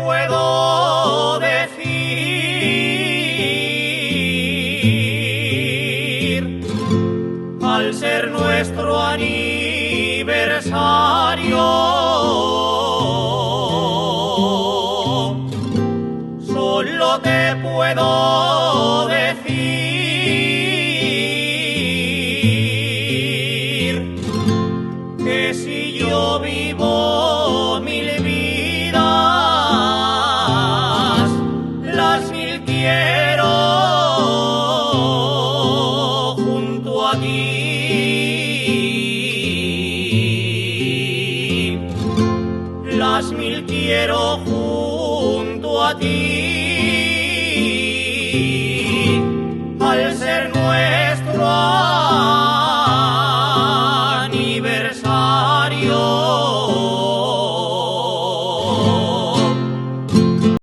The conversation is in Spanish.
puedo decir al ser nuestro aniversario. Solo te puedo decir que si yo vivo 1000 vidas, las 1000 quiero junto a ti. Las 1000 quiero junto a ti. Al ser